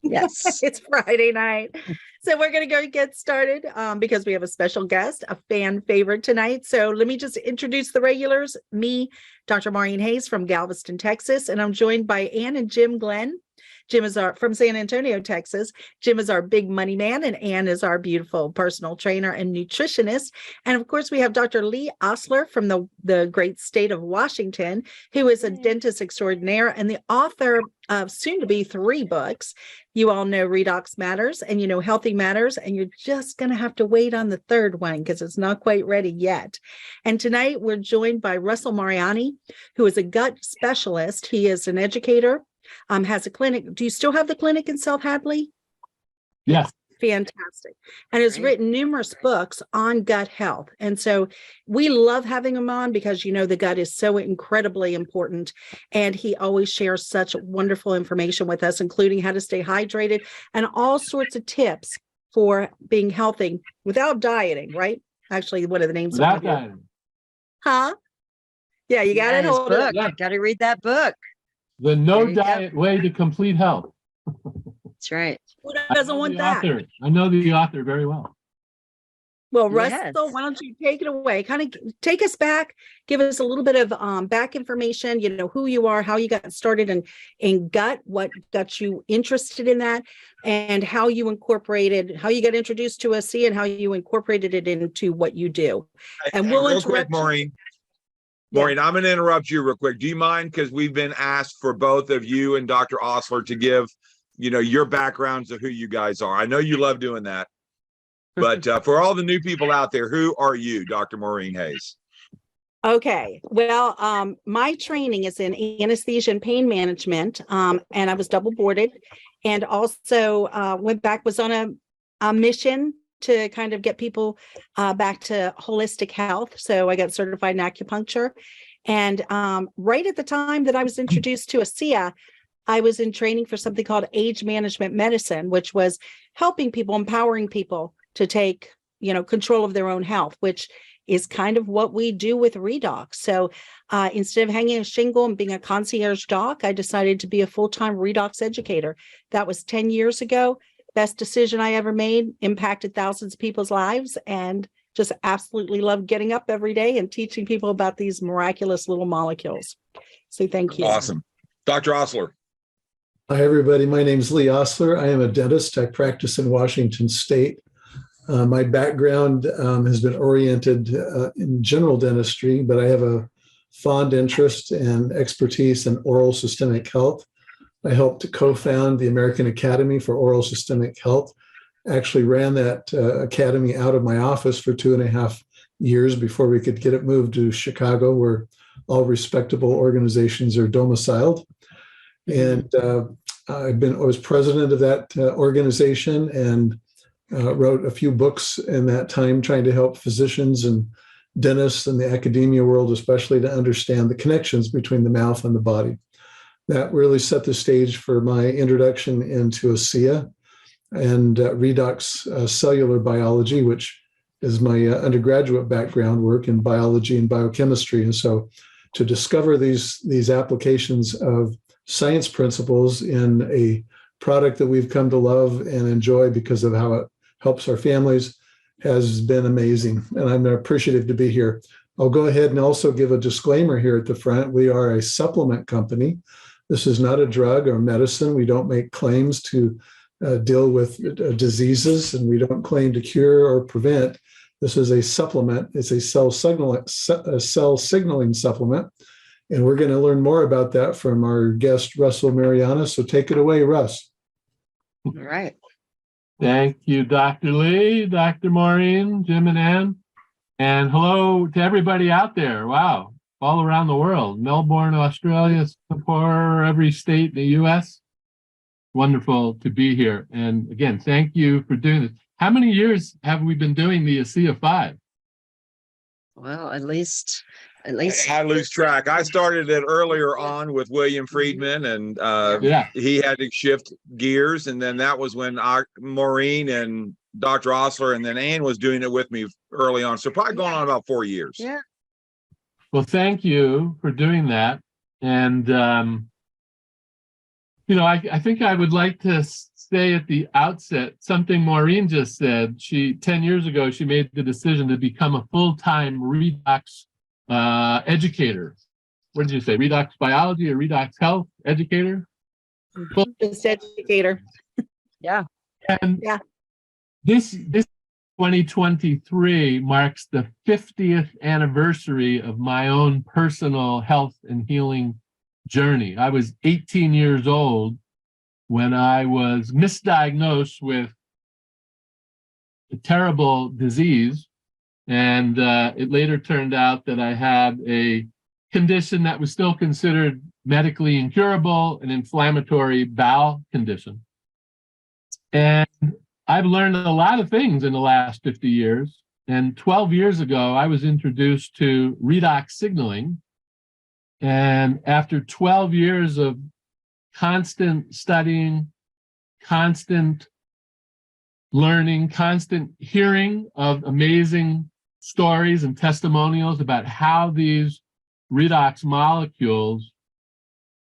Yes. It's Friday night. So we're going to go get started because we have a special guest, a fan favorite tonight. So let me just introduce the regulars. Me, Dr. Maureen Hayes from Galveston, Texas, and I'm joined by Ann and Jim Glenn. Jim is from San Antonio, Texas. Jim is our big money man, and Ann is our beautiful personal trainer and nutritionist. And of course, we have Dr. Lee Osler from the great state of Washington, who is a dentist extraordinaire and the author of soon to be 3 books. You all know Redox Matters and you know Healthy Matters, and you're just going to have to wait on the 3rd one because it's not quite ready yet. And tonight we're joined by Russell Mariani, who is a gut specialist. He is an educator. Has a clinic. Do you still have the clinic in South Hadley? Yes. Fantastic. And has written numerous books on gut health. And so we love having him on because, you know, the gut is so incredibly important. And he always shares such wonderful information with us, including how to stay hydrated and all sorts of tips for being healthy without dieting, right? Actually, one of the names. Without dieting. Huh? Yeah, you got it. Hold book. Yeah. Got to read that book. The No Diet Way to Complete Health. That's right. Who doesn't want that? I know the author very well. Well, Yes. Russell, why don't you take it away? Kind of take us back, give us a little bit of back information, you know, who you are, how you got started in gut, what got you interested in that, and how you got introduced to Asea and how you incorporated it into what you do. And we'll real quick, Maureen. Maureen, I'm going to interrupt you real quick. Do you mind? Because we've been asked for both of you and Dr. Osler to give, you know, your backgrounds of who you guys are. I know you love doing that. But for all the new people out there, who are you, Dr. Maureen Hayes? Okay. Well, my training is in anesthesia and pain management, and I was double boarded, and also was on a mission to kind of get people back to holistic health. So I got certified in acupuncture. And right at the time that I was introduced to Asea, I was in training for something called age management medicine, which was helping people, empowering people to take, you know, control of their own health, which is kind of what we do with Redox. So instead of hanging a shingle and being a concierge doc, I decided to be a full-time Redox educator. That was 10 years ago. Best decision I ever made, impacted thousands of people's lives, and just absolutely love getting up every day and teaching people about these miraculous little molecules. So thank you. Awesome. Dr. Osler. Hi, everybody. My name is Lee Osler. I am a dentist. I practice in Washington State. My background has been oriented in general dentistry, but I have a fond interest and expertise in oral systemic health. I helped to co-found the American Academy for Oral Systemic Health. Actually ran that academy out of my office for 2.5 years before we could get it moved to Chicago, where all respectable organizations are domiciled. And I was president of that organization and wrote a few books in that time trying to help physicians and dentists in the academia world, especially, to understand the connections between the mouth and the body. That really set the stage for my introduction into Asea and Redox cellular biology, which is my undergraduate background work in biology and biochemistry. And so to discover these applications of science principles in a product that we've come to love and enjoy because of how it helps our families has been amazing. And I'm appreciative to be here. I'll go ahead and also give a disclaimer here at the front. We are a supplement company. This is not a drug or medicine. We don't make claims to deal with diseases, and we don't claim to cure or prevent. This is a supplement. It's a cell signaling supplement. And we're going to learn more about that from our guest, Russell Mariani. So take it away, Russ. All right. Thank you, Dr. Lee, Dr. Maureen, Jim, and Ann. And hello to everybody out there. Wow. All around the world. Melbourne, Australia, Singapore, every state in the U.S. Wonderful to be here. And again, thank you for doing this. How many years have we been doing the Asea 5? Well, at least I lose track. I started it earlier on with William Friedman, and he had to shift gears. And then that was when Maureen and Dr. Osler, and then Ann was doing it with me early on. So probably going on about 4 years. Yeah. Well, thank you for doing that. And I think I would like to say at the outset something Maureen just said. 10 years ago, she made the decision to become a full-time Redox educator. What did you say? Redox biology or Redox health educator? Just educator. Yeah. And Yeah. This 2023 marks the 50th anniversary of my own personal health and healing journey. I was 18 years old when I was misdiagnosed with a terrible disease, and it later turned out that I had a condition that was still considered medically incurable, an inflammatory bowel condition. And I've learned a lot of things in the last 50 years. And 12 years ago, I was introduced to redox signaling. And after 12 years of constant studying, constant learning, constant hearing of amazing stories and testimonials about how these redox molecules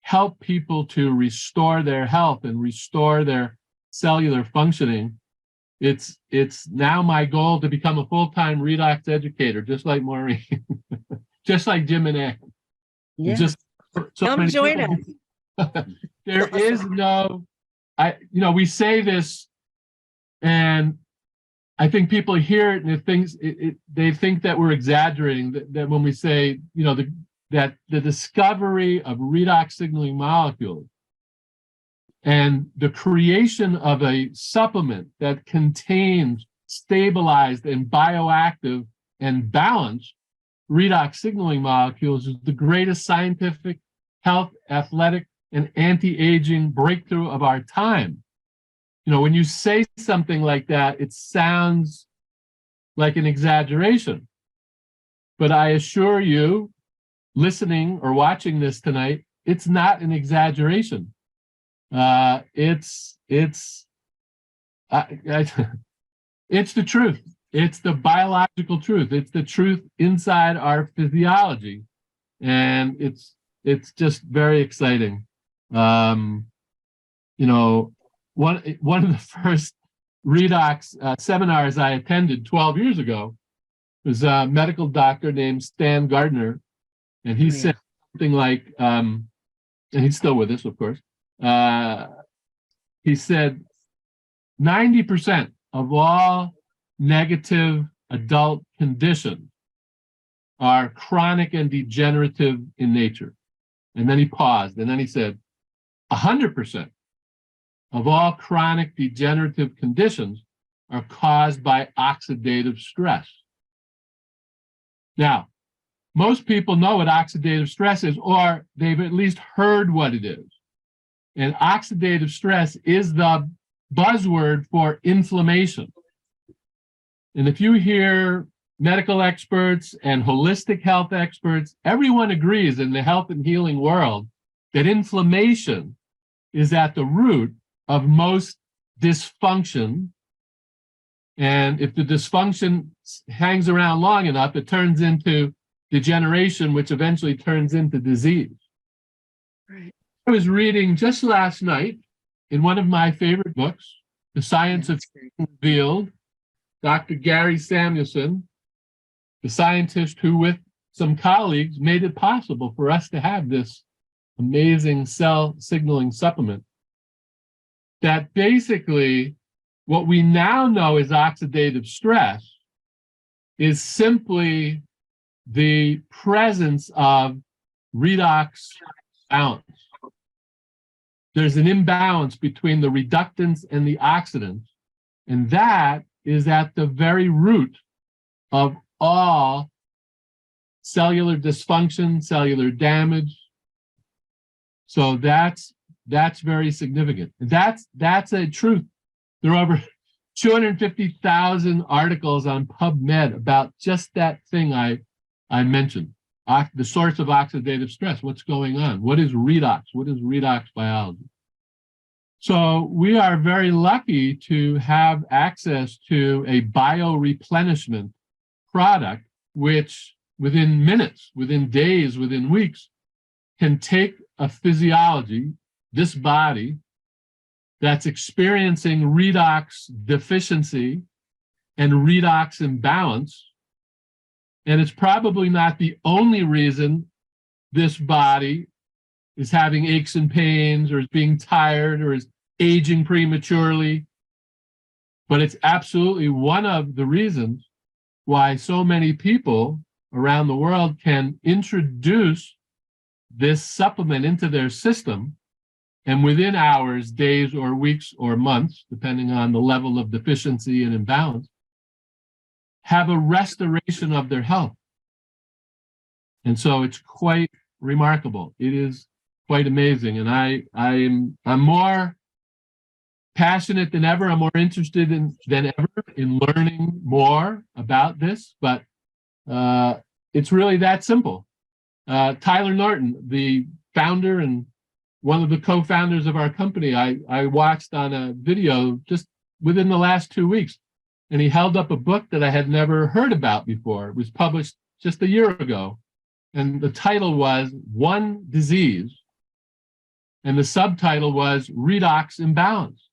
help people to restore their health and restore their cellular functioning, it's now my goal to become a full-time redox educator, just like Maureen, just like Jim and Ann. Yeah. Just so Come many join people- There is no, we say this, and I think people hear it and they think that we're exaggerating, that when we say, that the discovery of redox signaling molecules and the creation of a supplement that contains stabilized and bioactive and balanced redox signaling molecules is the greatest scientific, health, athletic, and anti-aging breakthrough of our time. When you say something like that, it sounds like an exaggeration. But I assure you, listening or watching this tonight, it's not an exaggeration. It's the truth. It's the biological truth. It's the truth inside our physiology, and it's just very exciting. One of the first redox seminars I attended 12 years ago was a medical doctor named Stan Gardner, and he said something like, and he's still with us, of course. He said 90% of all negative adult conditions are chronic and degenerative in nature. And then he paused, and then he said 100% of all chronic degenerative conditions are caused by oxidative stress. Now, most people know what oxidative stress is, or they've at least heard what it is. And oxidative stress is the buzzword for inflammation. And if you hear medical experts and holistic health experts, everyone agrees in the health and healing world that inflammation is at the root of most dysfunction. And if the dysfunction hangs around long enough, it turns into degeneration, which eventually turns into disease. Right. I was reading just last night in one of my favorite books, The Science of Healing Revealed, Dr. Gary Samuelson, the scientist who, with some colleagues, made it possible for us to have this amazing cell signaling supplement. That basically, what we now know as oxidative stress is simply the presence of redox balance. There's an imbalance between the reductants and the oxidants, and that is at the very root of all cellular dysfunction, cellular damage. So that's very significant. That's a truth. There are over 250,000 articles on PubMed about just that thing I mentioned, the source of oxidative stress. What's going on? What is redox? What is redox biology? So we are very lucky to have access to a bioreplenishment product, which within minutes, within days, within weeks, can take a physiology this body that's experiencing redox deficiency and redox imbalance. And it's probably not the only reason this body is having aches and pains or is being tired or is aging prematurely. But it's absolutely one of the reasons why so many people around the world can introduce this supplement into their system, and within hours, days, or weeks, or months, depending on the level of deficiency and imbalance, have a restoration of their health. And so it's quite remarkable. It is quite amazing. And I'm more passionate than ever. I'm more interested than ever in learning more about this. But it's really that simple. Tyler Norton, the founder and one of the co-founders of our company, I watched on a video just within the last 2 weeks, and he held up a book that I had never heard about before. It was published just a year ago, and the title was One Disease, and the subtitle was Redox Imbalance.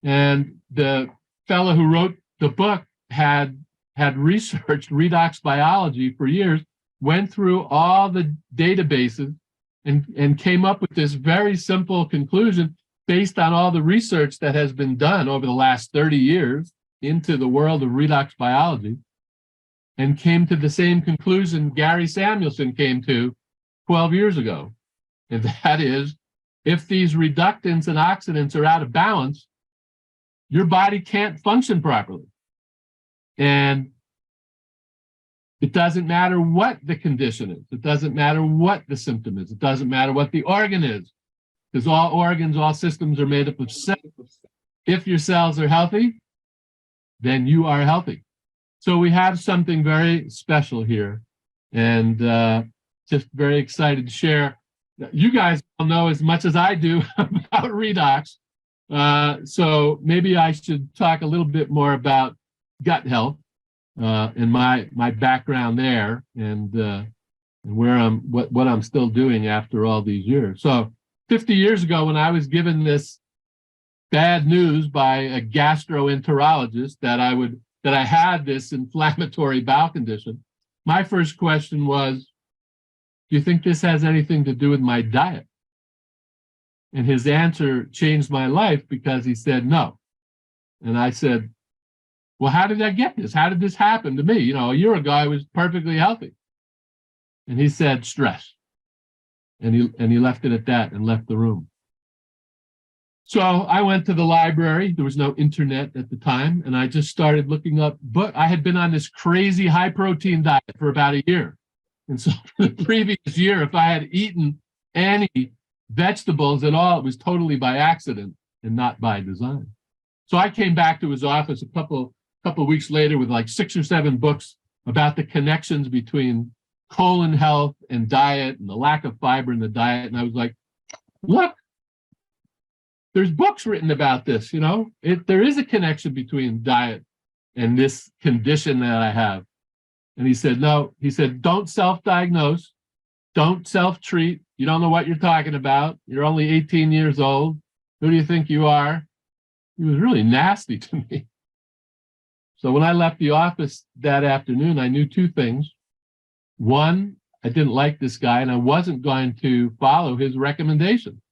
And the fellow who wrote the book had researched redox biology for years, went through all the databases, and came up with this very simple conclusion based on all the research that has been done over the last 30 years into the world of redox biology, and came to the same conclusion Gary Samuelson came to 12 years ago. And that is, if these reductants and oxidants are out of balance, your body can't function properly. And it doesn't matter what the condition is. It doesn't matter what the symptom is. It doesn't matter what the organ is, because all organs, all systems are made up of cells. If your cells are healthy, then you are healthy. So we have something very special here, and just very excited to share. You guys all know as much as I do about redox, so maybe I should talk a little bit more about gut health. And my background there, and where what I'm still doing after all these years. So 50 years ago, when I was given this bad news by a gastroenterologist that I had this inflammatory bowel condition, my first question was, do you think this has anything to do with my diet? And his answer changed my life, because he said no. And I said, well, how did I get this? How did this happen to me? You know, a year ago, I was perfectly healthy. And he said, stress. And he left it at that and left the room. So I went to the library. There was no internet at the time. And I just started looking up books. I had been on this crazy high protein diet for about a year. And so for the previous year, if I had eaten any vegetables at all, it was totally by accident and not by design. So I came back to his office a couple of weeks later with like 6 or 7 books about the connections between colon health and diet and the lack of fiber in the diet. And I was like, look, there's books written about this, you know, there is a connection between diet and this condition that I have. And he said, no, he said, don't self-diagnose, don't self-treat. You don't know what you're talking about. You're only 18 years old. Who do you think you are? He was really nasty to me. So when I left the office that afternoon, I knew 2 things. One, I didn't like this guy, and I wasn't going to follow his recommendation,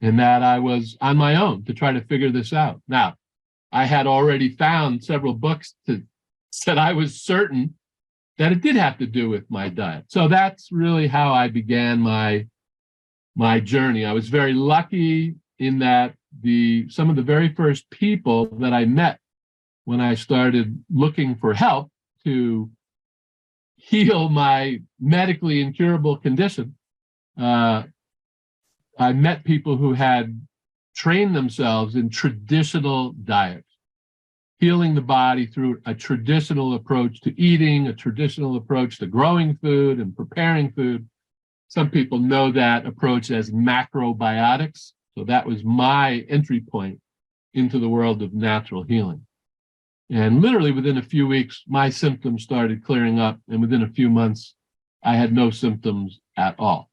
and that I was on my own to try to figure this out. Now, I had already found several books that said I was certain that it did have to do with my diet. So that's really how I began my journey. I was very lucky in that some of the very first people that I met when I started looking for help to heal my medically incurable condition, I met people who had trained themselves in traditional diets, healing the body through a traditional approach to eating, a traditional approach to growing food and preparing food. Some people know that approach as macrobiotics. So that was my entry point into the world of natural healing. And literally within a few weeks, my symptoms started clearing up. And within a few months, I had no symptoms at all.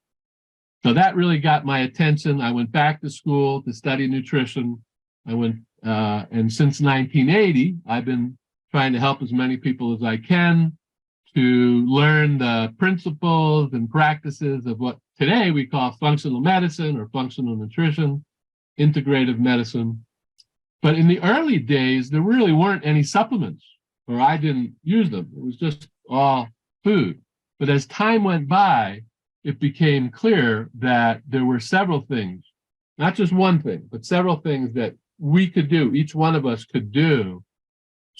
So that really got my attention. I went back to school to study nutrition. And since 1980, I've been trying to help as many people as I can to learn the principles and practices of what today we call functional medicine or functional nutrition, integrative medicine. But in the early days, there really weren't any supplements, or I didn't use them. It was just all food. But as time went by, it became clear that there were several things, not just one thing, but several things that we could do, each one of us could do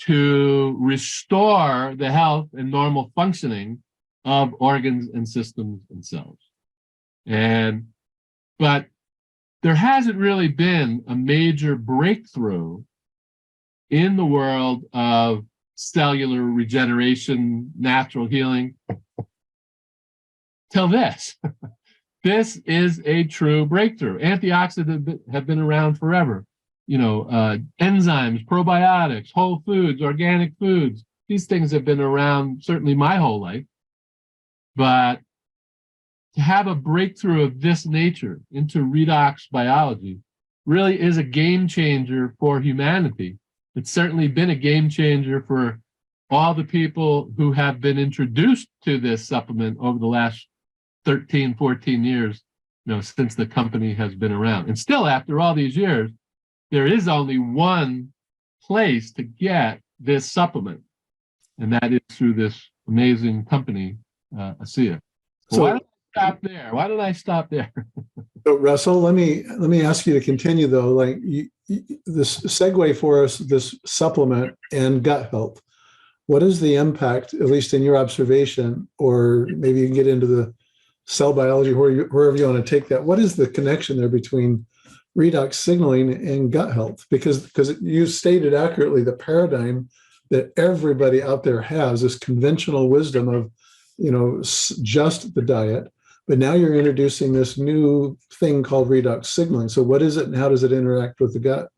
to restore the health and normal functioning of organs and systems and cells. But there hasn't really been a major breakthrough in the world of cellular regeneration, natural healing, till this. This is a true breakthrough. Antioxidants have been around forever. Enzymes, probiotics, whole foods, organic foods. These things have been around certainly my whole life. But to have a breakthrough of this nature into redox biology really is a game changer for humanity. It's certainly been a game changer for all the people who have been introduced to this supplement over the last 13, 14 years, since the company has been around. And still, after all these years, there is only one place to get this supplement, and that is through this amazing company, Asea. So why don't I stop there? Why don't I stop there? So Russell, let me ask you to continue though. Like this segue for us, this supplement and gut health. What is the impact, at least in your observation, or maybe you can get into the cell biology, wherever you want to take that? What is the connection there between redox signaling and gut health? Because you stated accurately the paradigm that everybody out there has, this conventional wisdom of, just the diet. But now you're introducing this new thing called redox signaling. So what is it and how does it interact with the gut?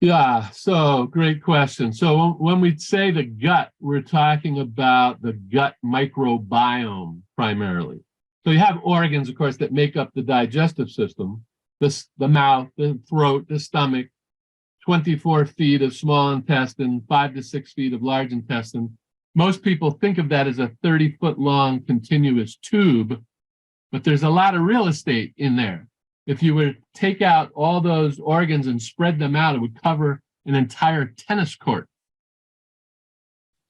Yeah, so great question. So when we say the gut, we're talking about the gut microbiome primarily. So you have organs, of course, that make up the digestive system, the mouth, the throat, the stomach, 24 feet of small intestine, 5 to 6 feet of large intestine. Most people think of that as a 30-foot long continuous tube, but there's a lot of real estate in there. If you were to take out all those organs and spread them out, it would cover an entire tennis court.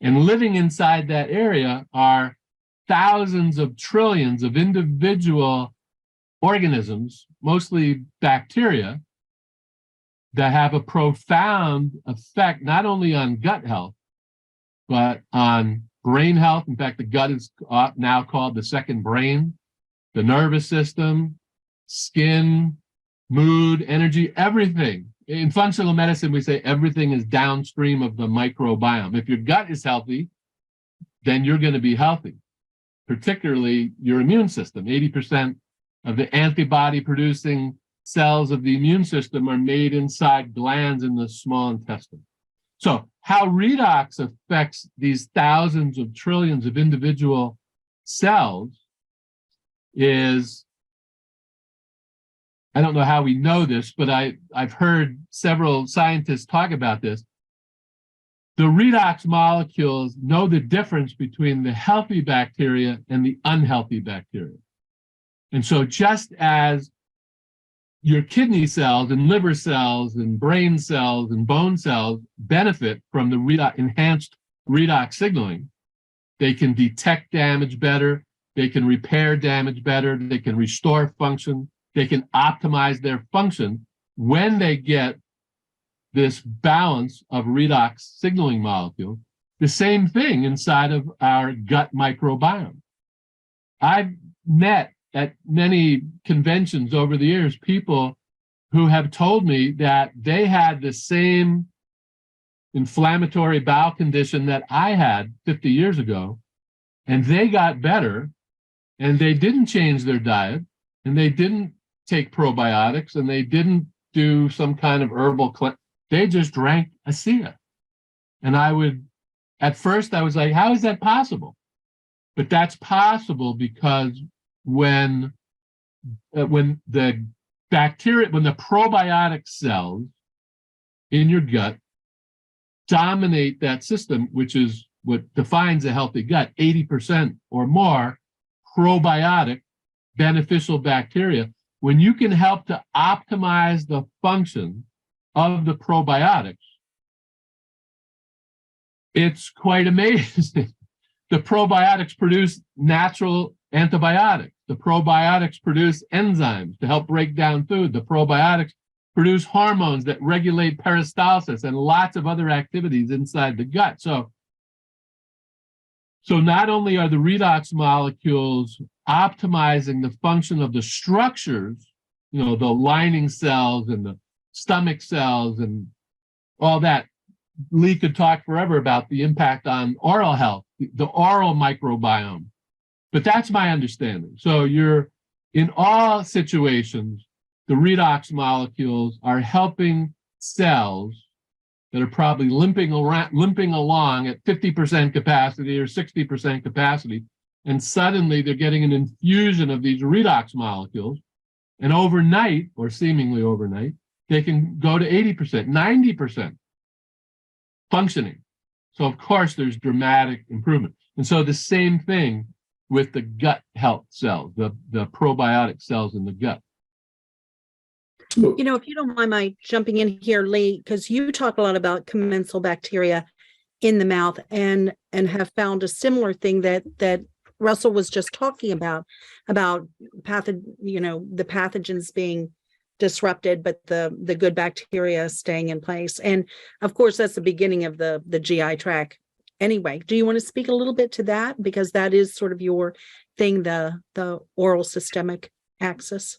And living inside that area are thousands of trillions of individual organisms, mostly bacteria, that have a profound effect not only on gut health, but on brain health. In fact, the gut is now called the second brain, the nervous system, skin, mood, energy, everything. In functional medicine, we say everything is downstream of the microbiome. If your gut is healthy, then you're going to be healthy, particularly your immune system. 80% of the antibody-producing cells of the immune system are made inside glands in the small intestine. So how redox affects these thousands of trillions of individual cells is, I don't know how we know this, but I've heard several scientists talk about this. The redox molecules know the difference between the healthy bacteria and the unhealthy bacteria. And so just as your kidney cells and liver cells and brain cells and bone cells benefit from the enhanced redox signaling, they can detect damage better, they can repair damage better, they can restore function, they can optimize their function when they get this balance of redox signaling molecule. The same thing inside of our gut microbiome. I've met at many conventions over the years people who have told me that they had the same inflammatory bowel condition that I had 50 years ago, and they got better, and they didn't change their diet, and they didn't take probiotics, and they didn't do some kind of herbal cleanse. They just drank Asea. And at first I was like, how is that possible? But that's possible because when the bacteria, when the probiotic cells in your gut dominate that system, which is what defines a healthy gut, 80% or more probiotic beneficial bacteria. When you can help to optimize the function of the probiotics, it's quite amazing. The probiotics produce natural antibiotics. The probiotics produce enzymes to help break down food. The probiotics produce hormones that regulate peristalsis and lots of other activities inside the gut. So not only are the redox molecules optimizing the function of the structures, the lining cells and the stomach cells and all that. Lee could talk forever about the impact on oral health, the oral microbiome. But that's my understanding. So in all situations, the redox molecules are helping cells that are probably limping along at 50% capacity or 60% capacity, and suddenly they're getting an infusion of these redox molecules, and overnight, or seemingly overnight, they can go to 80%, 90% functioning. So of course there's dramatic improvement. And so the same thing with the gut health cells, the probiotic cells in the gut. If you don't mind my jumping in here, Lee, because you talk a lot about commensal bacteria in the mouth and have found a similar thing that Russell was just talking about the pathogens being disrupted, but the good bacteria staying in place. And of course, that's the beginning of the GI tract. Anyway, do you want to speak a little bit to that? Because that is sort of your thing, the oral systemic axis.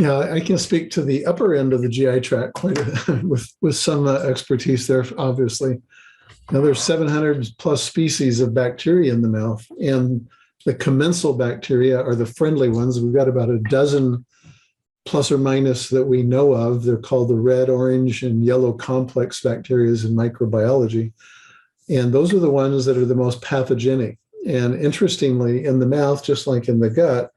Yeah, I can speak to the upper end of the GI tract quite with some expertise there, obviously. Now, there's 700 plus species of bacteria in the mouth, and the commensal bacteria are the friendly ones. We've got about a dozen plus or minus that we know of. They're called the red, orange, and yellow complex bacteria in microbiology. And those are the ones that are the most pathogenic. And interestingly, in the mouth, just like in the gut,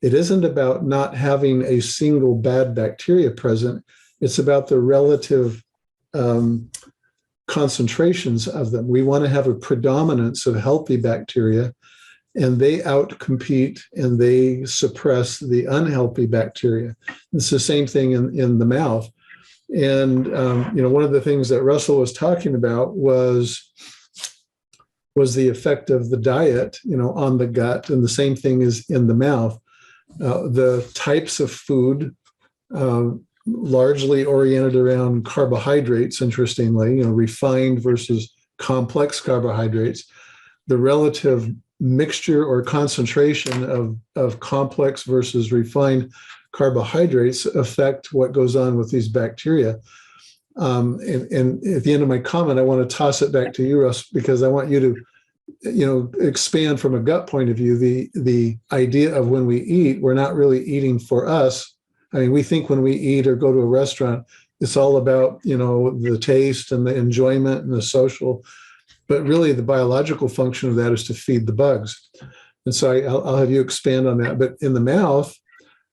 it isn't about not having a single bad bacteria present. It's about the relative concentrations of them. We want to have a predominance of healthy bacteria, and they outcompete and they suppress the unhealthy bacteria. It's the same thing in the mouth. And one of the things that Russell was talking about was the effect of the diet, on the gut, and the same thing is in the mouth. The types of food, largely oriented around carbohydrates, interestingly, refined versus complex carbohydrates, the relative mixture or concentration of complex versus refined carbohydrates affect what goes on with these bacteria. And at the end of my comment, I want to toss it back to you, Russ, because I want you to expand from a gut point of view, the idea of when we eat, we're not really eating for us. I mean, we think when we eat or go to a restaurant, it's all about, the taste and the enjoyment and the social, but really the biological function of that is to feed the bugs. And so I'll have you expand on that. But in the mouth,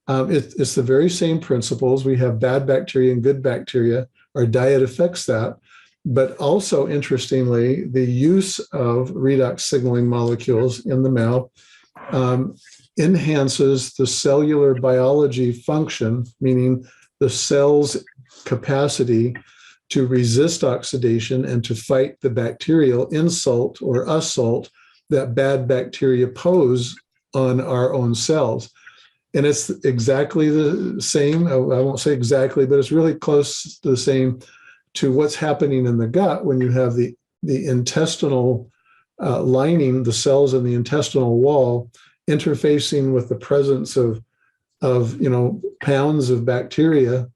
it's the very same principles. We have bad bacteria and good bacteria. Our diet affects that. But also, interestingly, the use of redox signaling molecules in the mouth enhances the cellular biology function, meaning the cell's capacity to resist oxidation and to fight the bacterial insult or assault that bad bacteria pose on our own cells. And it's exactly the same. I won't say exactly, but it's really close to the same to what's happening in the gut when you have the intestinal lining, the cells in the intestinal wall, interfacing with the presence of pounds of bacteria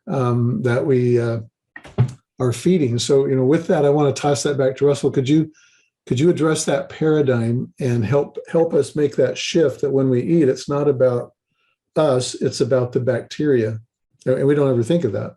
that we are feeding. So, with that, I want to toss that back to Russell. Could you address that paradigm and help us make that shift that when we eat, it's not about us, it's about the bacteria. And we don't ever think of that.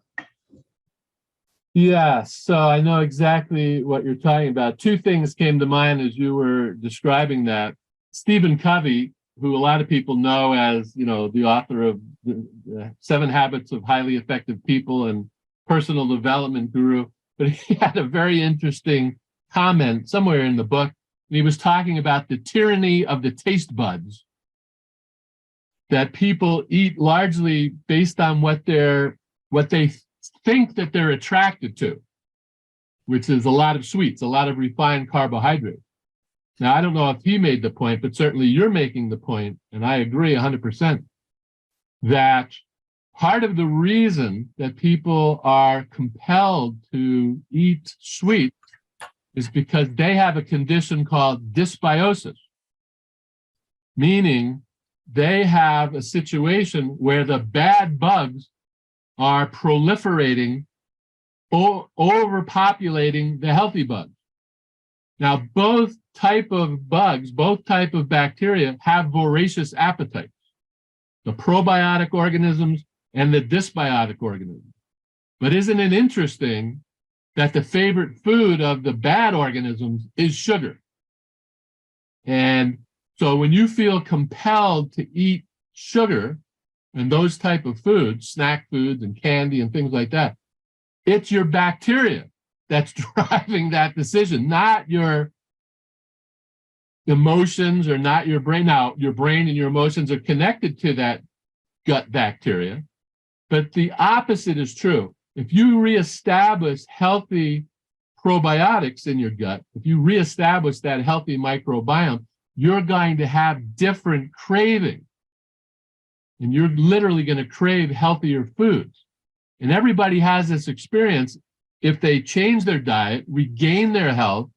Yeah, so I know exactly what you're talking about. Two things came to mind as you were describing that. Stephen Covey who a lot of people know as, the author of the 7 Habits of Highly Effective People and personal development guru, but he had a very interesting comment somewhere in the book. And he was talking about the tyranny of the taste buds, that people eat largely based on what they think that they're attracted to, which is a lot of sweets, a lot of refined carbohydrates. Now, I don't know if he made the point, but certainly you're making the point, and I agree 100%, that part of the reason that people are compelled to eat sweets is because they have a condition called dysbiosis, meaning they have a situation where the bad bugs are proliferating, overpopulating the healthy bugs. Now, both type of bugs, both type of bacteria have voracious appetites, the probiotic organisms and the dysbiotic organisms. But isn't it interesting that the favorite food of the bad organisms is sugar? And so when you feel compelled to eat sugar and those type of foods, snack foods and candy and things like that, it's your bacteria that's driving that decision, not your emotions or not your brain. Now, your brain and your emotions are connected to that gut bacteria, but the opposite is true. If you reestablish healthy probiotics in your gut, if you reestablish that healthy microbiome, you're going to have different cravings. And you're literally going to crave healthier foods. And everybody has this experience if they change their diet, regain their health,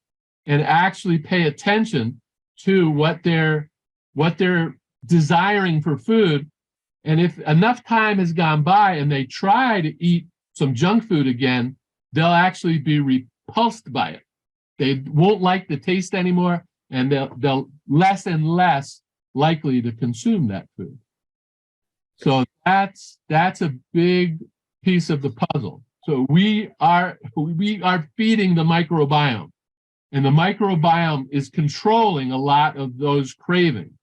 and actually pay attention to what they're desiring for food. And if enough time has gone by and they try to eat some junk food again, they'll actually be repulsed by it. They won't like the taste anymore, and they'll less and less likely to consume that food. So that's a big piece of the puzzle. So we are feeding the microbiome, and the microbiome is controlling a lot of those cravings.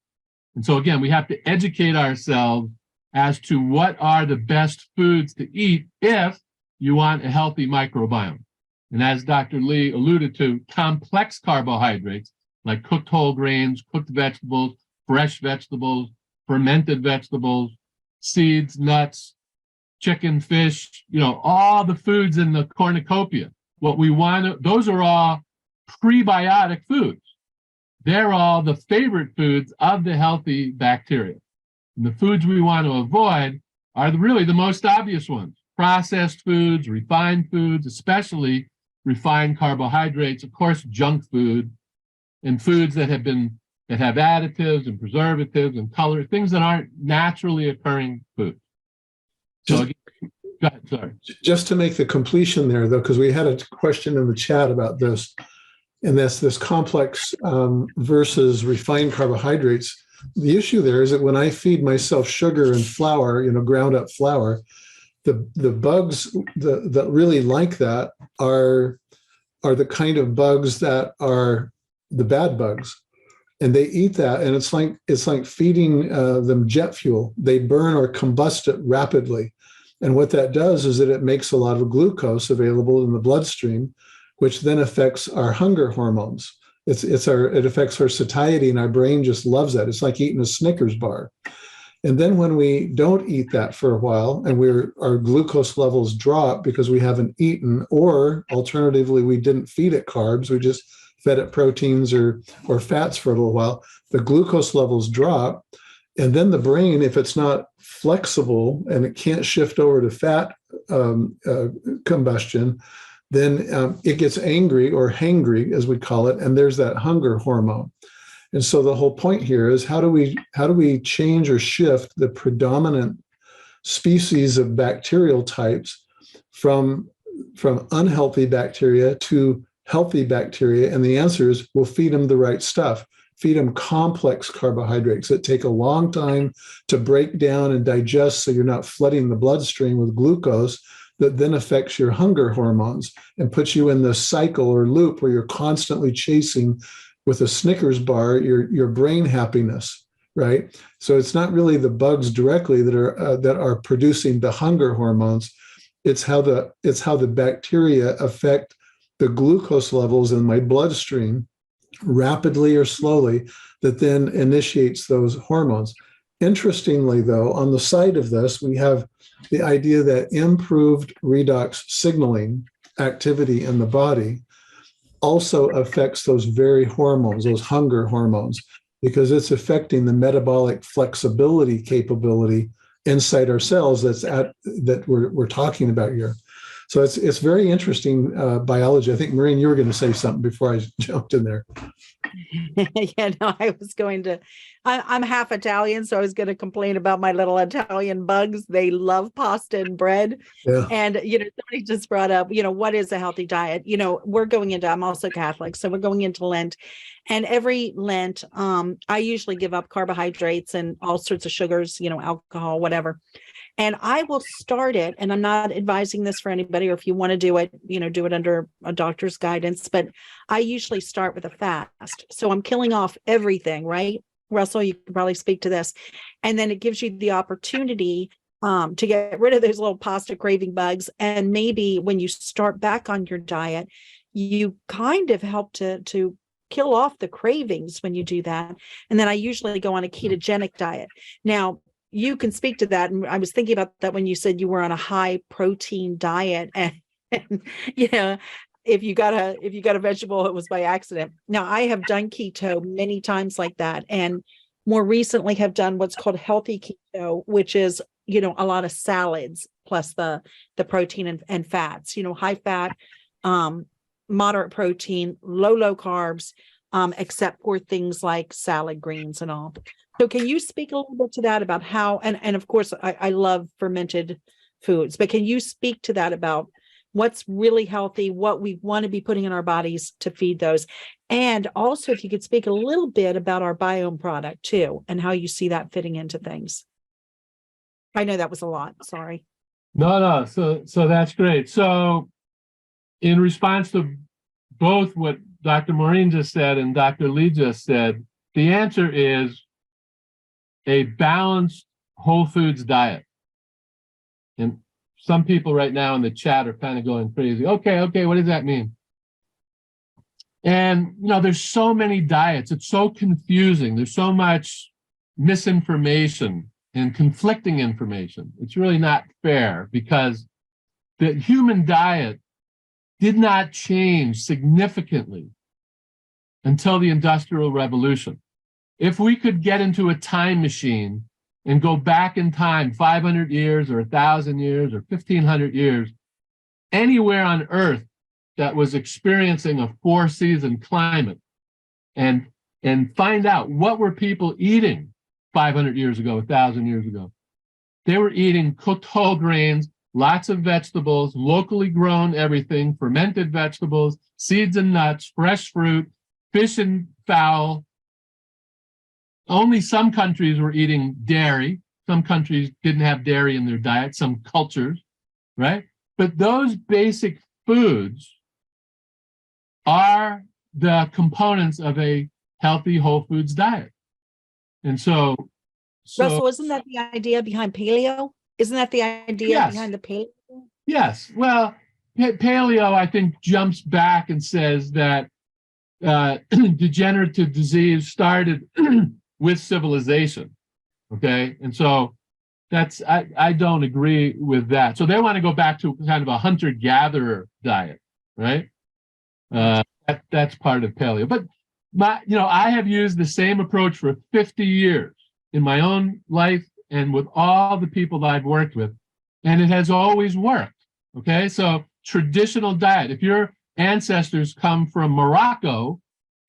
And so again, we have to educate ourselves as to what are the best foods to eat if you want a healthy microbiome. And as Dr. Lee alluded to, complex carbohydrates like cooked whole grains, cooked vegetables, fresh vegetables, fermented vegetables, seeds, nuts, chicken, fish, all the foods in the cornucopia. What we want, those are all prebiotic foods. They're all the favorite foods of the healthy bacteria. And the foods we want to avoid are really the most obvious ones. Processed foods, refined foods, especially refined carbohydrates, of course, junk food, and foods that have additives and preservatives and color, things that aren't naturally occurring foods. So again, go ahead, sorry. Just to make the completion there, though, because we had a question in the chat about this, and that's this complex versus refined carbohydrates. The issue there is that when I feed myself sugar and flour, ground up flour, the bugs that really like that are the kind of bugs that are the bad bugs. And they eat that, and it's like feeding them jet fuel. They burn or combust it rapidly. And what that does is that it makes a lot of glucose available in the bloodstream, which then affects our hunger hormones. It affects our satiety, and our brain just loves that. It's like eating a Snickers bar. And then when we don't eat that for a while, and our glucose levels drop because we haven't eaten, or alternatively, we didn't feed it carbs, we just fed it proteins or fats for a little while, the glucose levels drop. And then the brain, if it's not flexible and it can't shift over to fat combustion, then it gets angry or hangry, as we call it, and there's that hunger hormone. And so the whole point here is how do we change or shift the predominant species of bacterial types from unhealthy bacteria to healthy bacteria? And the answer is we'll feed them the right stuff. Feed them complex carbohydrates that take a long time to break down and digest, so you're not flooding the bloodstream with glucose that then affects your hunger hormones and puts you in the cycle or loop where you're constantly chasing with a Snickers bar your brain happiness. right? So it's not really the bugs directly that are producing the hunger hormones. It's how the bacteria affect the glucose levels in my bloodstream rapidly or slowly that then initiates those hormones. Interestingly, though, on the side of this, we have the idea that improved redox signaling activity in the body also affects those very hormones, those hunger hormones, because it's affecting the metabolic flexibility capability inside our cells that we're talking about here. So it's very interesting biology. I think, Maureen, you were going to say something before I jumped in there. Yeah, no, I'm half Italian, so I was going to complain about my little Italian bugs. They love pasta and bread. Yeah. And, somebody just brought up, what is a healthy diet? I'm also Catholic, so we're going into Lent. And every Lent, I usually give up carbohydrates and all sorts of sugars, alcohol, whatever. And I will start it, and I'm not advising this for anybody, or if you want to do it, do it under a doctor's guidance, but I usually start with a fast. So I'm killing off everything, right? Russell, you can probably speak to this. And then it gives you the opportunity to get rid of those little pasta craving bugs. And maybe when you start back on your diet, you kind of help to kill off the cravings when you do that. And then I usually go on a ketogenic diet. Now, you can speak to that. And I was thinking about that when you said you were on a high protein diet, and if you got a vegetable, it was by accident. Now, I have done keto many times like that, and more recently have done what's called healthy keto, which is a lot of salads plus the protein and fats. High fat, moderate protein, low carbs, except for things like salad greens and all. So can you speak a little bit to that about how, and of course, I love fermented foods, but can you speak to that about what's really healthy, what we want to be putting in our bodies to feed those? And also, if you could speak a little bit about our biome product too, and how you see that fitting into things. I know that was a lot, sorry. No. So that's great. So in response to both what Dr. Maureen just said and Dr. Lee just said, the answer is a balanced whole foods diet. And some people right now in the chat are kind of going crazy. Okay, what does that mean? And, there's so many diets. It's so confusing. There's so much misinformation and conflicting information. It's really not fair, because the human diet did not change significantly until the Industrial Revolution. If we could get into a time machine and go back in time 500 years or 1,000 years or 1,500 years, anywhere on Earth that was experiencing a 4-season climate, and find out what were people eating 500 years ago, 1,000 years ago. They were eating cooked whole grains, lots of vegetables, locally grown everything, fermented vegetables, seeds and nuts, fresh fruit, fish and fowl. Only some countries were eating dairy. Some countries didn't have dairy in their diet, some cultures, right? But those basic foods are the components of a healthy whole foods diet. And so Russell, isn't that the idea behind paleo? Isn't that the idea behind the paleo? Yes. Well, paleo, I think, jumps back and says that degenerative disease started with civilization. Okay. And so I don't agree with that. So they want to go back to kind of a hunter-gatherer diet, right? That's part of paleo. But I have used the same approach for 50 years in my own life and with all the people that I've worked with, and it has always worked. Okay, so traditional diet. If your ancestors come from Morocco,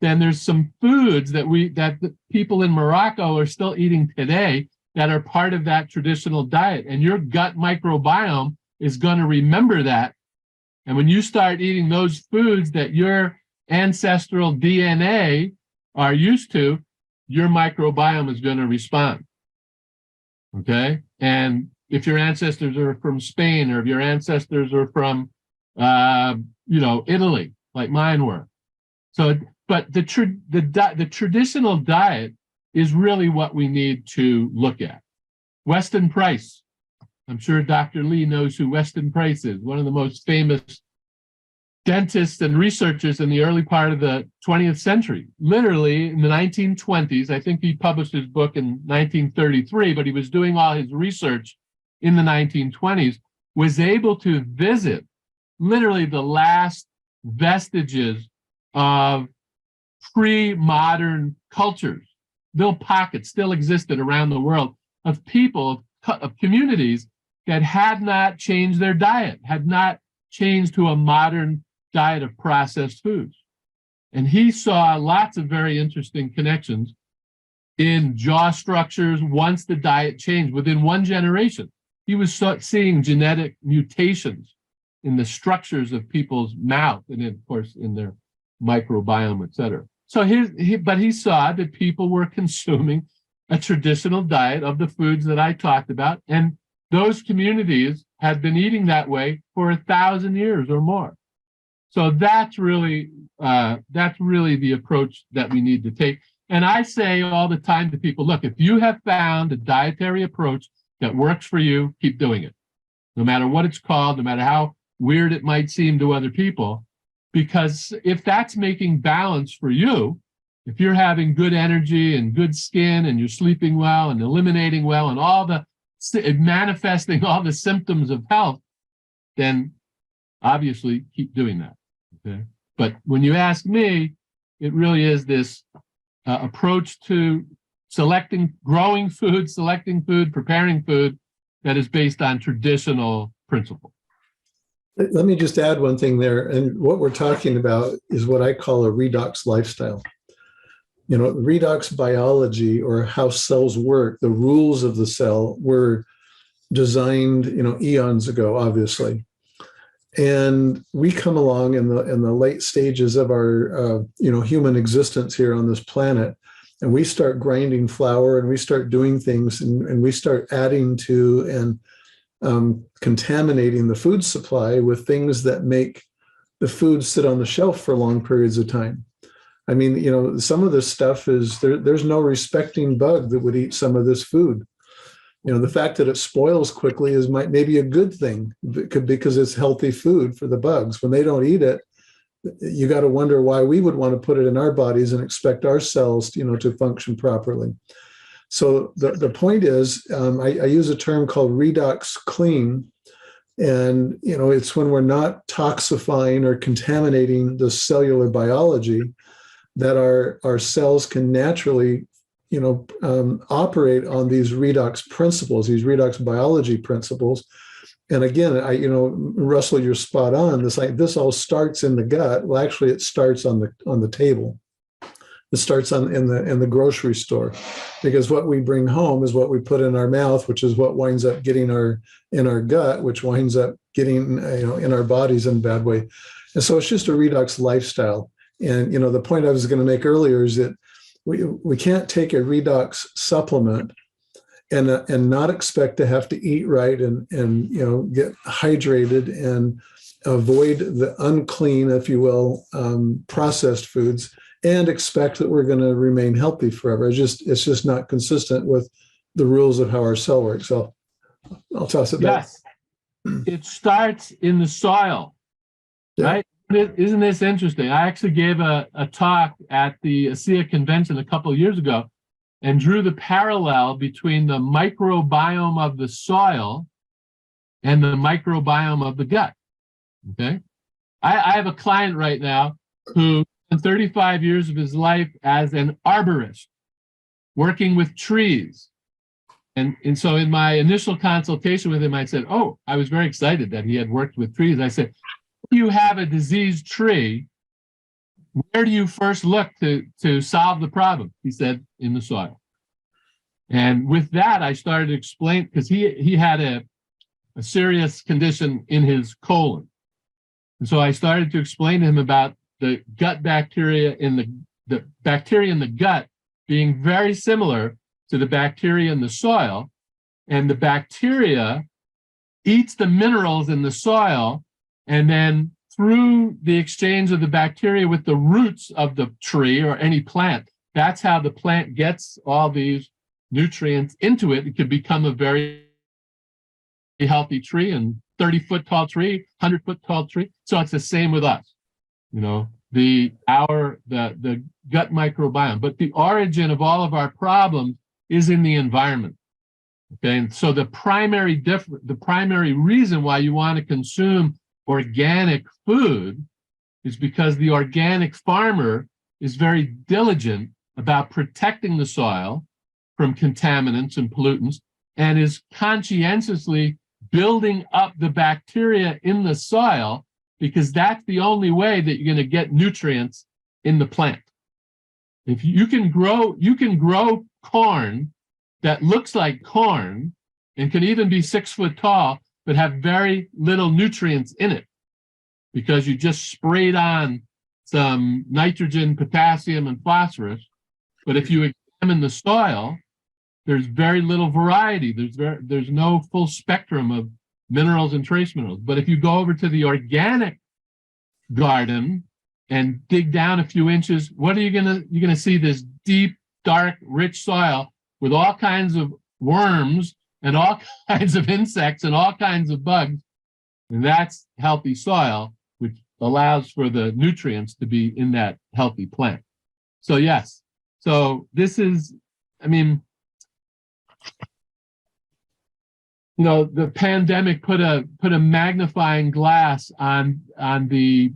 then there's some foods that the people in Morocco are still eating today that are part of that traditional diet, and your gut microbiome is going to remember that. And when you start eating those foods that your ancestral DNA are used to, your microbiome is going to respond. Okay? And if your ancestors are from Spain, or if your ancestors are from, Italy, like mine were. So, but the traditional diet is really what we need to look at. Weston Price. I'm sure Dr. Lee knows who Weston Price is, one of the most famous dentists and researchers in the early part of the 20th century. Literally in the 1920s, I think he published his book in 1933, but he was doing all his research in the 1920s, was able to visit literally the last vestiges of pre-modern cultures. Little pockets still existed around the world of people, of communities that had not changed their diet, had not changed to a modern diet of processed foods. And he saw lots of very interesting connections in jaw structures once the diet changed within one generation. He was seeing genetic mutations in the structures of people's mouth and, of course, in their microbiome, et cetera. So but he saw that people were consuming a traditional diet of the foods that I talked about, and those communities had been eating that way for 1,000 years or more. So that's really the approach that we need to take. And I say all the time to people, look, if you have found a dietary approach that works for you, keep doing it, no matter what it's called, no matter how weird it might seem to other people, because if that's making balance for you, if you're having good energy and good skin and you're sleeping well and eliminating well and manifesting all the symptoms of health, then obviously keep doing that. Okay? But when you ask me, it really is this approach to growing food, selecting food, preparing food that is based on traditional principles. Let me just add one thing there. And what we're talking about is what I call a redox lifestyle. You know, redox biology, or how cells work, the rules of the cell were designed, eons ago, obviously. And we come along in the late stages of our, human existence here on this planet, and we start grinding flour and we start doing things and we start adding to and contaminating the food supply with things that make the food sit on the shelf for long periods of time. I mean, some of this stuff is there's no respecting bug that would eat some of this food. The fact that it spoils quickly is maybe a good thing because it's healthy food for the bugs. When they don't eat it, you got to wonder why we would want to put it in our bodies and expect our cells, to function properly. So the point is, I use a term called redox clean. And, it's when we're not toxifying or contaminating the cellular biology that our cells can naturally, operate on these redox principles, these redox biology principles. And again, Russell, you're spot on. This all starts in the gut. Well, actually, it starts on the table. It starts in the grocery store, because what we bring home is what we put in our mouth, which is what winds up getting in our gut, which winds up getting in our bodies in a bad way. And so it's just a redox lifestyle. And the point I was going to make earlier is that we can't take a redox supplement and not expect to have to eat right and get hydrated and avoid the unclean, if you will, processed foods, and expect that we're going to remain healthy forever. It's just not consistent with the rules of how our cell works. So I'll toss it back. Yes, it starts in the soil, right? Isn't this interesting? I actually gave a talk at the Asea convention a couple of years ago and drew the parallel between the microbiome of the soil and the microbiome of the gut. Okay. I have a client right now who spent 35 years of his life as an arborist, working with trees. And so in my initial consultation with him, I said, I was very excited that he had worked with trees. I said, if you have a diseased tree, where do you first look to solve the problem? He said, in the soil. And with that, I started to explain, because he had a serious condition in his colon. And so I started to explain to him about the gut bacteria in the bacteria in the gut being very similar to the bacteria in the soil. And the bacteria eats the minerals in the soil, and then through the exchange of the bacteria with the roots of the tree or any plant, that's how the plant gets all these nutrients into it. It could become a very healthy tree, and 30-foot tall tree, 100-foot tall tree. So it's the same with us, you know, the gut microbiome. But the origin of all of our problems is in the environment. Okay, and so the primary reason why you want to consume organic food is because the organic farmer is very diligent about protecting the soil from contaminants and pollutants, and is conscientiously building up the bacteria in the soil, because that's the only way that you're going to get nutrients in the plant. If you can grow corn that looks like corn and can even be 6 foot tall, but have very little nutrients in it, because you just sprayed on some nitrogen, potassium, and phosphorus. But if you examine the soil, there's very little variety. There's no full spectrum of minerals and trace minerals. But if you go over to the organic garden and dig down a few inches, what are you're gonna see this deep, dark, rich soil with all kinds of worms and all kinds of insects and all kinds of bugs. And that's healthy soil, which allows for the nutrients to be in that healthy plant. So yes, so this is, I mean, you know, the pandemic put a magnifying glass on the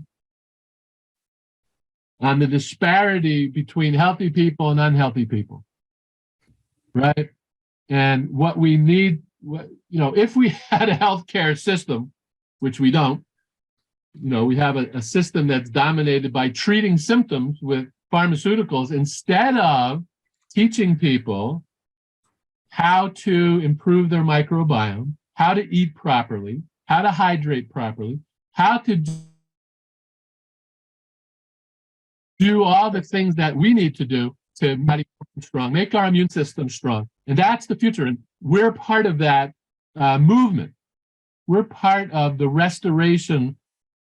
disparity between healthy people and unhealthy people, right? And what we need, you know, if we had a healthcare system, which we don't, you know, we have a system that's dominated by treating symptoms with pharmaceuticals instead of teaching people how to improve their microbiome, how to eat properly, how to hydrate properly, how to do all the things that we need to do to make strong, make our immune system strong. And that's the future. And we're part of that movement. We're part of the restoration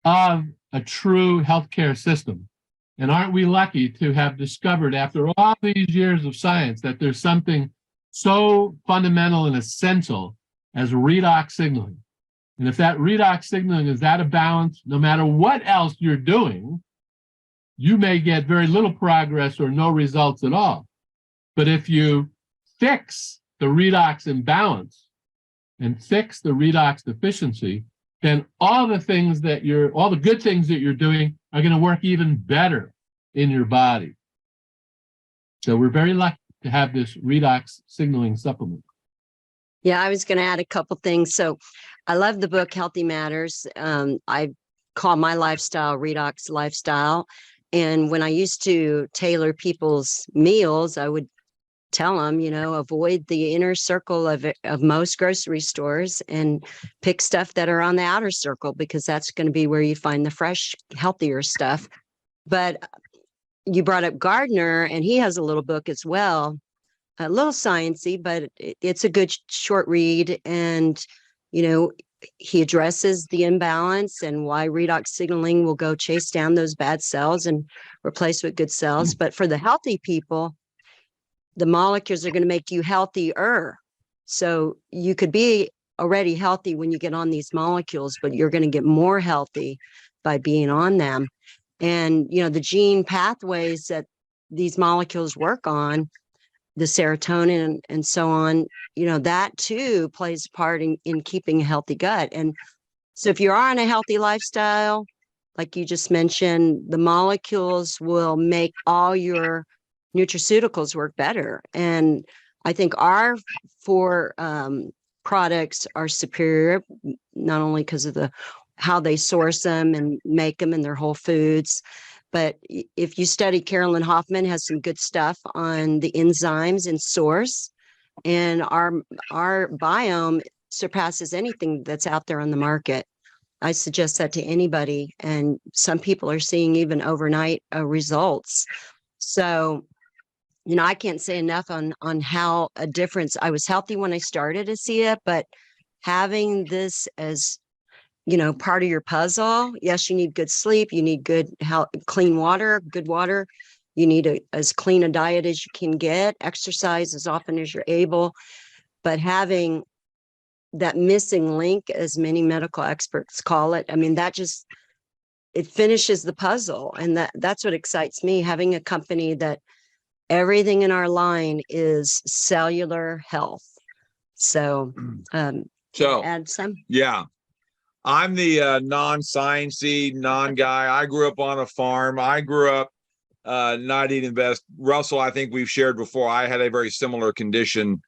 of a true healthcare system. And aren't we lucky to have discovered, after all these years of science, that there's something so fundamental and essential as redox signaling. And if that redox signaling is out of balance, no matter what else you're doing, you may get very little progress or no results at all. But if you fix the redox imbalance and fix the redox deficiency, then all the good things that you're doing are going to work even better in your body. So we're very lucky to have this redox signaling supplement. Yeah, I was going to add a couple things. So I love the book Healthy Matters. I call my lifestyle Redox Lifestyle. And when I used to tailor people's meals, I would tell them, you know, avoid the inner circle of most grocery stores and pick stuff that are on the outer circle, because that's going to be where you find the fresh, healthier stuff. But you brought up Gardner, and he has a little book as well, a little sciencey, but it's a good short read. And, you know, he addresses the imbalance and why redox signaling will go chase down those bad cells and replace with good cells. But for the healthy people, the molecules are going to make you healthier. So you could be already healthy when you get on these molecules, but you're going to get more healthy by being on them. And, you know, the gene pathways that these molecules work on, the serotonin and so on, you know, that too plays a part in keeping a healthy gut. And so if you're on a healthy lifestyle, like you just mentioned, the molecules will make all your nutraceuticals work better. And I think our four products are superior, not only because of how they source them and make them in their whole foods, but if you study, Carolyn Hoffman has some good stuff on the enzymes in source, and our biome surpasses anything that's out there on the market. I suggest that to anybody, and some people are seeing even overnight results. So, you know, I can't say enough on how a difference. I was healthy when I started Asea, but having this as, you know, part of your puzzle. Yes, you need good sleep. You need good clean water, good water. You need as clean a diet as you can get, exercise as often as you're able, but having that missing link, as many medical experts call it, I mean, it finishes the puzzle. And that's what excites me, having a company that everything in our line is cellular health. So, So, add some. yeah, I'm the non-sciencey, non-guy. I grew up on a farm. I grew up not eating the best. Russell, I think we've shared before, I had a very similar condition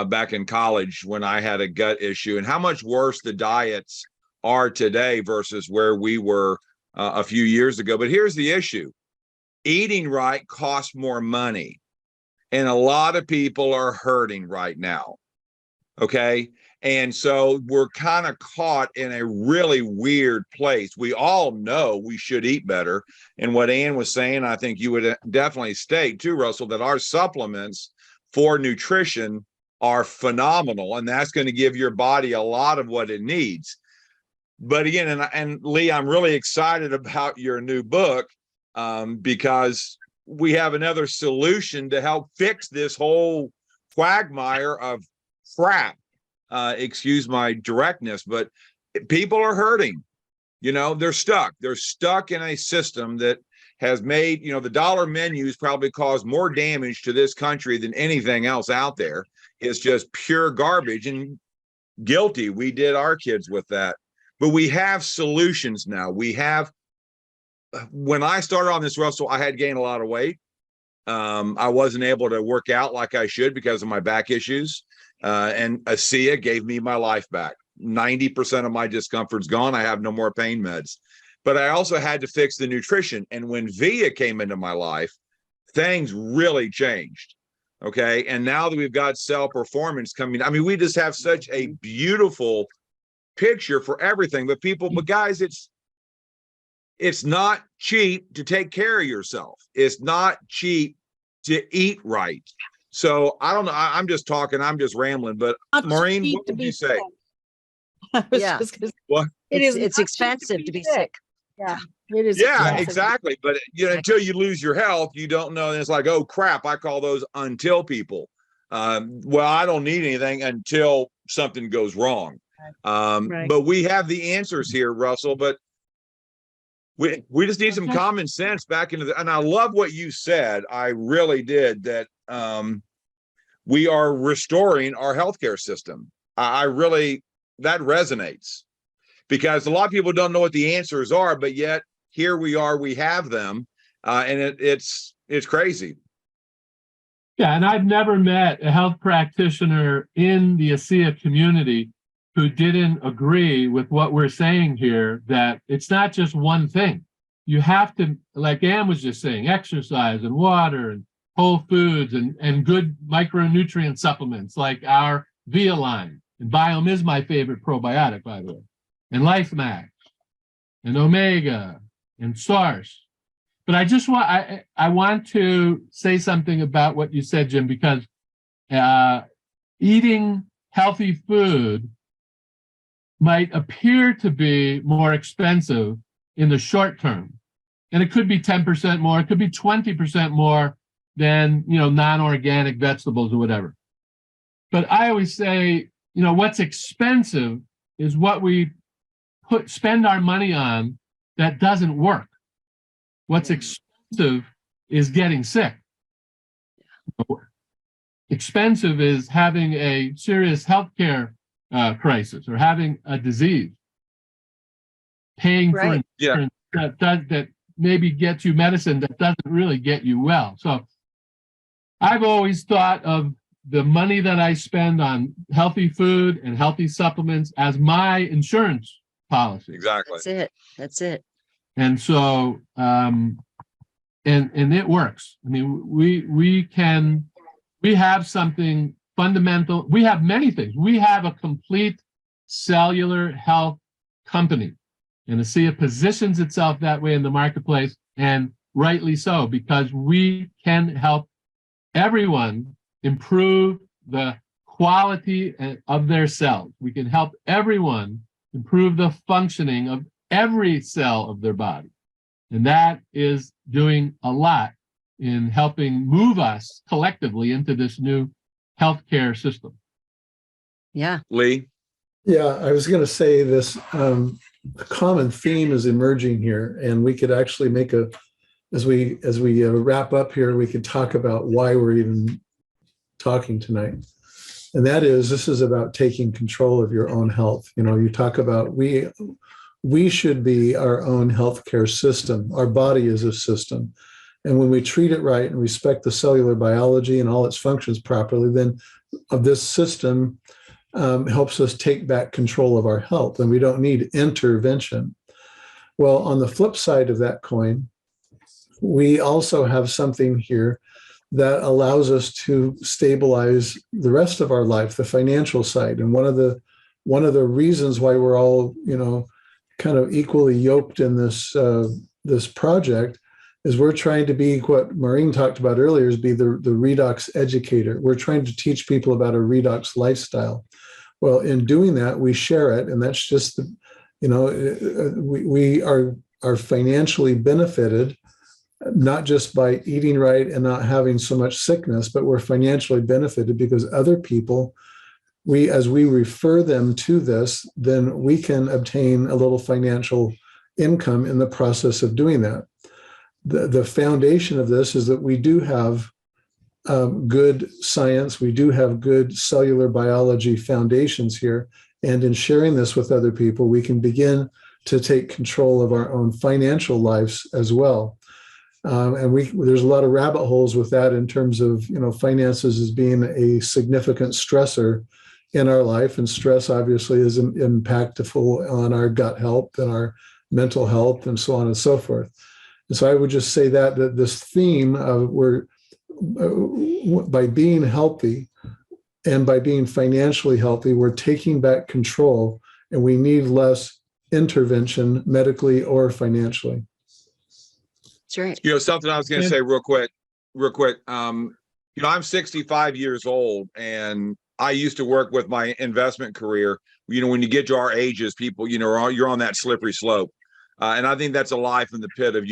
back in college when I had a gut issue, and how much worse the diets are today versus where we were a few years ago. But here's the issue. Eating right costs more money, and a lot of people are hurting right now. Okay. And so we're kind of caught in a really weird place. We all know we should eat better. And what Ann was saying, I think you would definitely state too, Russell, that our supplements for nutrition are phenomenal. And that's going to give your body a lot of what it needs. But again, and Lee, I'm really excited about your new book because we have another solution to help fix this whole quagmire of crap. Excuse my directness, but people are hurting. You know, they're stuck. They're stuck in a system that has made, the dollar menus probably caused more damage to this country than anything else out there. It's just pure garbage, and guilty. We did our kids with that. But we have solutions now. When I started on this, Russell, I had gained a lot of weight. I wasn't able to work out like I should because of my back issues. And Asea gave me my life back. 90% of my discomfort's gone. I have no more pain meds. But I also had to fix the nutrition. And when Via came into my life, things really changed. Okay. And now that we've got Cell Performance coming, I mean, we just have such a beautiful picture for everything. But guys, it's not cheap to take care of yourself. It's not cheap to eat right. So I don't know. I'm just talking. I'm just rambling. But Maureen, what would you say? Yeah. What? It's expensive to be sick. Yeah, it is. Yeah, expensive. exactly. But until you lose your health, you don't know. And it's like, oh crap! I call those until people. Well, I don't need anything until something goes wrong. Right. But we have the answers here, Russell. But we just need some common sense back into and I love what you said. I really did that. We are restoring our healthcare system. That resonates because a lot of people don't know what the answers are, but yet here we are, we have them, and it's crazy. Yeah, and I've never met a health practitioner in the Asea community who didn't agree with what we're saying here, that it's not just one thing. You have to, like Ann was just saying, exercise and water and whole foods and good micronutrient supplements like our Via line. And Biome is my favorite probiotic, by the way. And Life Max and Omega and SARS. But I want to say something about what you said, Jim, because eating healthy food might appear to be more expensive in the short term. And it could be 10% more, it could be 20% more than, non-organic vegetables or whatever. But I always say, what's expensive is what we spend our money on that doesn't work. What's expensive is getting sick. Expensive is having a serious healthcare crisis or having a disease. Paying for insurance that maybe gets you medicine that doesn't really get you well. So I've always thought of the money that I spend on healthy food and healthy supplements as my insurance policy. Exactly. That's it. And so, and it works. I mean, we have something fundamental. We have many things. We have a complete cellular health company, and Asea positions itself that way in the marketplace, and rightly so, because we can help everyone improve the quality of their cells. We can help everyone improve the functioning of every cell of their body. And that is doing a lot in helping move us collectively into this new healthcare system. Yeah. Lee? Yeah, I was going to say this. A common theme is emerging here, and we could actually make as we wrap up here, we could talk about why we're even talking tonight. And that is, this is about taking control of your own health. You know, you talk about we should be our own healthcare system. Our body is a system. And when we treat it right and respect the cellular biology and all its functions properly, then this system helps us take back control of our health, and we don't need intervention. Well, on the flip side of that coin, we also have something here that allows us to stabilize the rest of our life, the financial side. And one of the reasons why we're all, kind of equally yoked in this project is we're trying to be what Maureen talked about earlier, is be the Redox educator. We're trying to teach people about a Redox lifestyle. Well, in doing that, we share it, and that's just we are financially benefited, not just by eating right and not having so much sickness, but we're financially benefited because other people, as we refer them to this, then we can obtain a little financial income in the process of doing that. The foundation of this is that we do have good science, we do have good cellular biology foundations here, and in sharing this with other people, we can begin to take control of our own financial lives as well. And there's a lot of rabbit holes with that in terms of finances as being a significant stressor in our life, and stress obviously is impactful on our gut health and our mental health and so on and so forth. And so I would just say that this theme of by being healthy and by being financially healthy, we're taking back control, and we need less intervention medically or financially. That's right. Something I was going to say real quick. I'm 65 years old, and I used to work with my investment career. When you get to our ages, people, you're on that slippery slope. And I think that's a life in the pit of,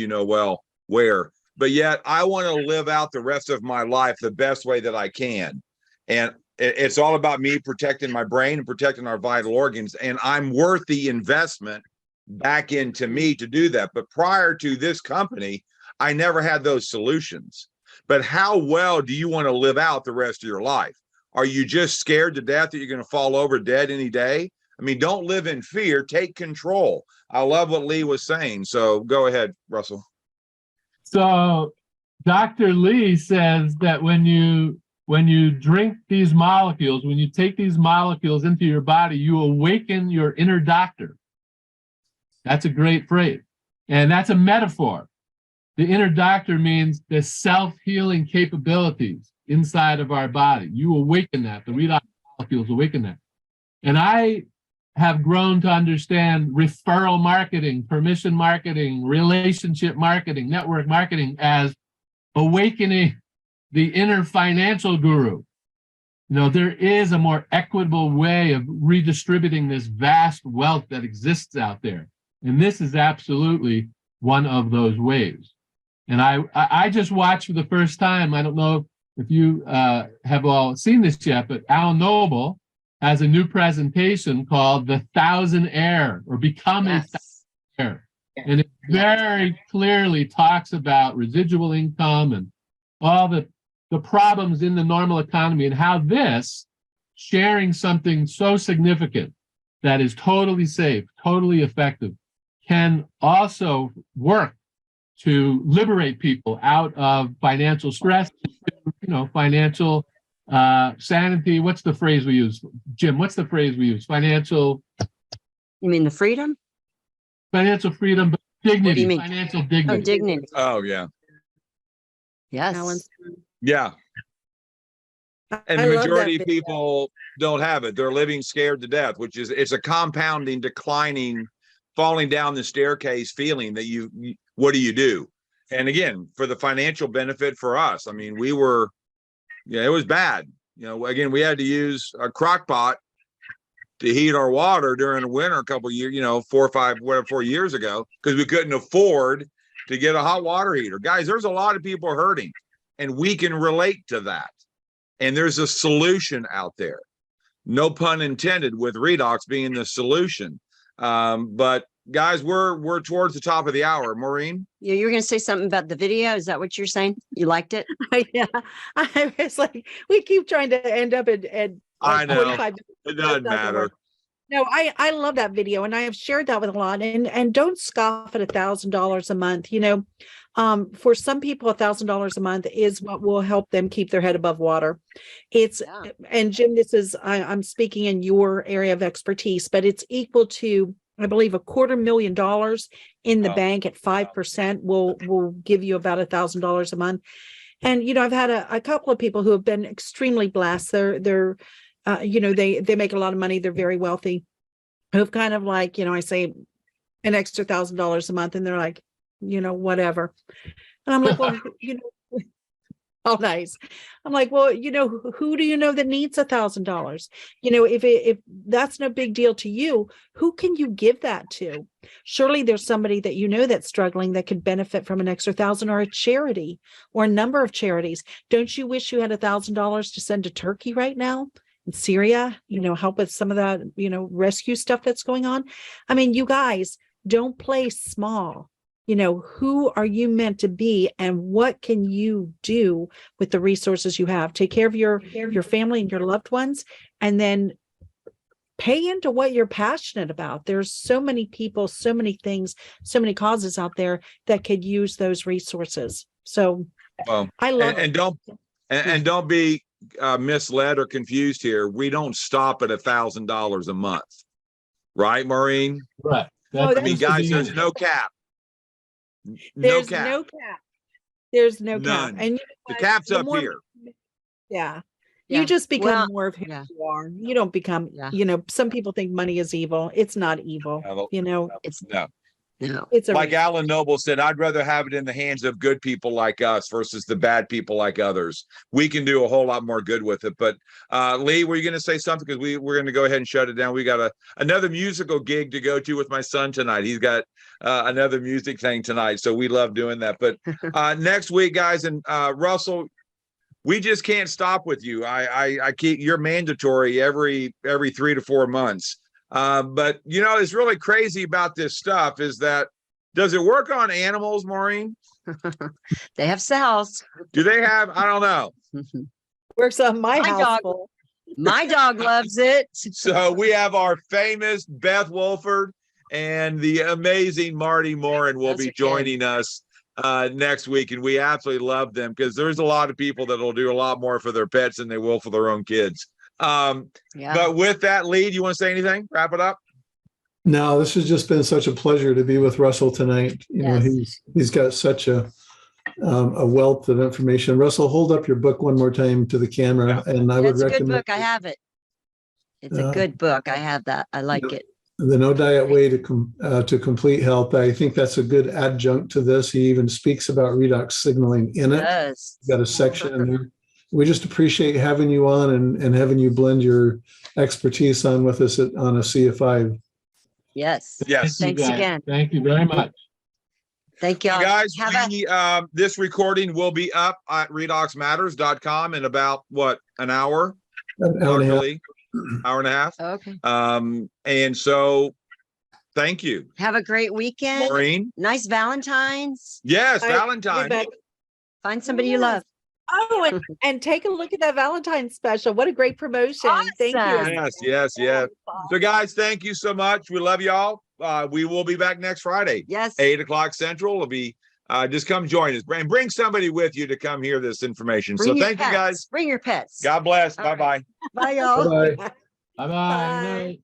where. But yet I want to live out the rest of my life the best way that I can. And it's all about me protecting my brain and protecting our vital organs. And I'm worth the investment back into me to do that. But prior to this company, I never had those solutions. But how well do you want to live out the rest of your life? Are you just scared to death that you're going to fall over dead any day? I mean, don't live in fear, take control. I love what Lee was saying. So go ahead, Russell. So Dr. Lee says that when you drink these molecules, when you take these molecules into your body, you awaken your inner doctor. That's a great phrase. And that's a metaphor. The inner doctor means the self-healing capabilities inside of our body. You awaken that. The redox molecules awaken that. And I have grown to understand referral marketing, permission marketing, relationship marketing, network marketing as awakening the inner financial guru. There is a more equitable way of redistributing this vast wealth that exists out there. And this is absolutely one of those ways. And I just watched for the first time, I don't know if you have all seen this yet, but Al Noble has a new presentation called The Thousand Heir, or Become a Thousand Heir. And it very clearly talks about residual income and all the problems in the normal economy, and how this, sharing something so significant that is totally safe, totally effective, can also work to liberate people out of financial stress, financial sanity. What's the phrase we use? Jim, what's the phrase we use? Financial. You mean the freedom? Financial freedom, but dignity. What do you mean? Financial dignity. Oh, dignity. Oh, yeah. Yes. Yeah. And the majority of people don't have it. They're living scared to death, which is, it's a compounding, declining, falling down the staircase feeling that what do you do? And again, for the financial benefit for us, I mean, it was bad. Again, we had to use a crock pot to heat our water during the winter a couple of years, 4 years ago, because we couldn't afford to get a hot water heater. Guys, there's a lot of people hurting, and we can relate to that. And there's a solution out there. No pun intended, with Redox being the solution. But guys, we're towards the top of the hour. Maureen? Yeah, you were going to say something about the video. Is that what you're saying? You liked it? Yeah, I was like, we keep trying to end up at I know. 45 minutes. It doesn't matter. No, I love that video, and I have shared that with a lot. And don't scoff at $1,000 a month. For some people, $1,000 a month is what will help them keep their head above water. And Jim, I'm speaking in your area of expertise, but it's equal to, I believe, $250,000 in the bank at 5% will give you about $1,000 a month. And I've had a couple of people who have been extremely blessed. They're they make a lot of money. They're very wealthy, who've kind of like, I say an extra $1,000 a month, and they're like, whatever. And I'm like, well, oh, nice. I'm like, well, who do you know that needs $1,000? If that's no big deal to you, who can you give that to? Surely there's somebody that that's struggling that could benefit from an extra $1,000, or a charity, or a number of charities. Don't you wish you had $1,000 to send to Turkey right now? In Syria, help with some of that, rescue stuff that's going on. I mean, you guys, don't play small. Who are you meant to be, and what can you do with the resources you have? Take care of your family and your loved ones, and then pay into what you're passionate about. There's so many people, so many things, so many causes out there that could use those resources. So I love it. And don't be misled or confused here. We don't stop at $1,000 a month, right, Maureen? Right. I mean, guys, there's no cap. There's no cap. There's no cap. And the cap's up here. Yeah. You just become more of who you are. You don't become, some people think money is evil. It's not evil. It's No. It's like Alan Noble said, I'd rather have it in the hands of good people like us versus the bad people like others. We can do a whole lot more good with it. But Lee, were you going to say something? Because we're going to go ahead and shut it down. We got another musical gig to go to with my son tonight. He's got another music thing tonight. So we love doing that. But next week, guys, and Russell, we just can't stop with you. I keep, you're mandatory every 3 to 4 months. But it's really crazy about this stuff is that, does it work on animals, Maureen? They have cells. Do they have? I don't know. Works on my house. My dog loves it. So we have our famous Beth Wolford and the amazing Marty Morin will be joining us next week. And we absolutely love them because there's a lot of people that will do a lot more for their pets than they will for their own kids. But with that, Lee, do you want to say anything? Wrap it up? No, this has just been such a pleasure to be with Russell tonight. He's got such a wealth of information. Russell, hold up your book one more time to the camera, and I would recommend. It's a good book. I have it. It's a good book. I have that. I like it. The No Diet Way to Complete Health. I think that's a good adjunct to this. He even speaks about redox signaling in it. Yes. Got a section in there. We just appreciate having you on and having you blend your expertise on with us on Asea 5. Yes. Yes. Thanks again. Thank you very much. Thank you, guys. This recording will be up at redoxmatters.com in about an hour? An hour and a half. Hour and a half. Okay. And so thank you. Have a great weekend. Maureen. Nice Valentine's. Yes, Valentine's. Find somebody you love. Oh, and take a look at that Valentine's special. What a great promotion. Awesome. Thank you. Yes. So guys, thank you so much. We love y'all. We will be back next Friday. Yes. 8:00 Central. It'll be just come join us and bring somebody with you to come hear this information. Bring so thank you guys. Bring your pets. God bless. All Bye-bye. Bye, y'all. Bye-bye. Bye-bye.